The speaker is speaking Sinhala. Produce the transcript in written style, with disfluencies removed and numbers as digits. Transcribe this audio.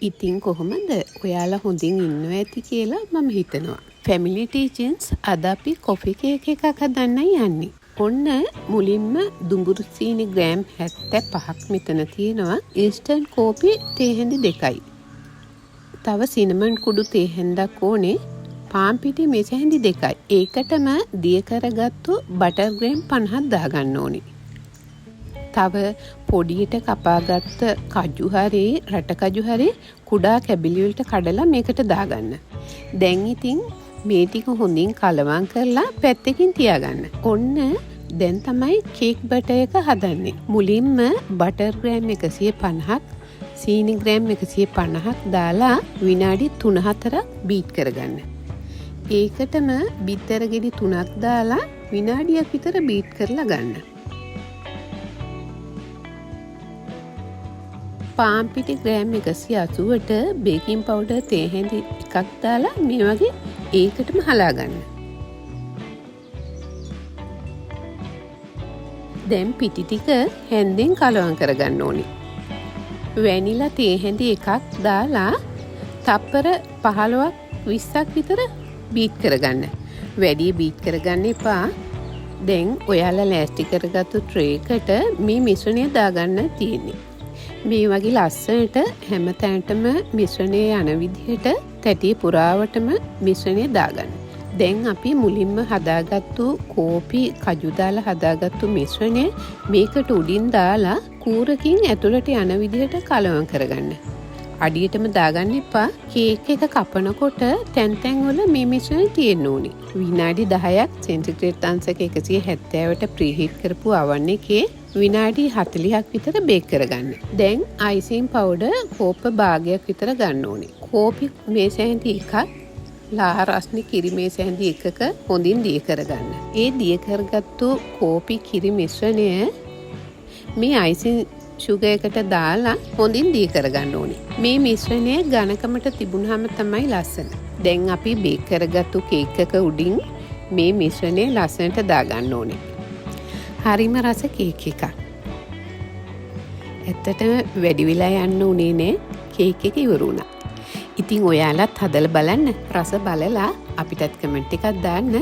ඉතින් කොහොමද? ඔයාලා හොඳින් ඉන්නවා ඇති කියලා මම හිතනවා. ෆැමිලි ටීචින්ස් අද අපි කොෆි කේක් එකක් හදන්නයි යන්නේ. ඔන්න මුලින්ම දුඹුරු සීනි ග්‍රෑම් 75ක් මෙතන තියෙනවා. ඉන්ස්ටන්ට් කෝපි තේ හැඳි 2යි. තව සිනමන් කුඩු තේ හැන්දක් ඕනේ. පාන් පිටි මෙස හැඳි 2යි. ඒකටම දිය කරගත්තු බටර් ග්‍රෑම් 50ක් දාගන්න ඕනේ. තව පොඩියට කපාගත්ත කජු හරි රට කජු හරි කුඩා කැබිලි වලට කඩලා මේකට දාගන්න. දැන් ඉතින් මේ ටික හොඳින් කලවම් කරලා පැත්තකින් තියාගන්න. ඔන්න දැන් තමයි කේක් බටර් එක හදන්නේ. මුලින්ම බටර් ග්‍රෑම් 150ක් සීනි ග්‍රෑම් 150ක් දාලා විනාඩි 3-4ක් බීට් කරගන්න. ඒකටම බිත්තර ගෙඩි 3ක් දාලා විනාඩියක් විතර බීට් කරලා ගන්න. පාන් පිටි ග්‍රෑම් 180ට බේකින් පවුඩර් තේ හැඳි එකක් දාලා මේ වගේ ඒකටම හලා ගන්න. දැන් පිටි ටික හැන්දෙන් කලවම් කරගන්න ඕනේ. වැනිලා තේ හැඳි එකක් දාලා තප්පර 15ක් 20ක් විතර බීට් කරගන්න. වැඩි බීට් කරගන්න එපා. දැන් ඔයාලා ලෑස්ති කරගත්තු ට්‍රේ එකට මේ මිශ්‍රණය දාගන්න තියෙන්නේ. මේ වගේ ලස්සනට හැම තැනටම මිශ්‍රණය යන විදිහට තැටිය පුරාවටම මිශ්‍රණය දාගන්න. දැන් අපි මුලින්ම හදාගත්තු කෝපි කජු දාලා හදාගත්තු මිශ්‍රණය මේකට උඩින් දාලා කූරකින් ඇතුළට යන විදිහට කලවම් කරගන්න. අඩියටම දාගන්න එපා. කේක් එක කපනකොට තැන් තැන් වල මේ මිශ්‍රණය තියෙන්න ඕනේ. විනාඩි 10ක් සෙන්ටිග්‍රේඩ් අංශක 170ට ප්‍රීහීට් කරපු oven එකේ විනාඩි 40ක් විතර බේක් කරගන්න. දැන් අයිසිං පවුඩර් කෝප්ප භාගයක් විතර ගන්න ඕනේ. කෝපි මේස හැඳි එකක් ලාහ රස්නි කිරි මේස හැඳි එකක හොඳින් දිය කරගන්න. ඒ දිය කරගත්තු කෝපි කිරි මිශ්‍රණය මේ අයිසිං සුගර් එකට දාලා හොඳින් දිය කරගන්න ඕනේ. මේ මිශ්‍රණය ඝනකමට තිබුණාම තමයි ලස්සන. දැන් අපි බේක් කරගත්තු කේක් එක උඩින් මේ මිශ්‍රණය ලස්සනට දාගන්න ඕනේ. හරිම රස කේක් එකක්. ඇත්තටම වැඩි වෙලා යන්න උනේ නෑ. කේක් එක ඉවර වුණා. ඉතින් ඔයාලත් හදලා බලන්න. රස බලලා අපිටත් කමෙන්ට් එකක් දාන්න.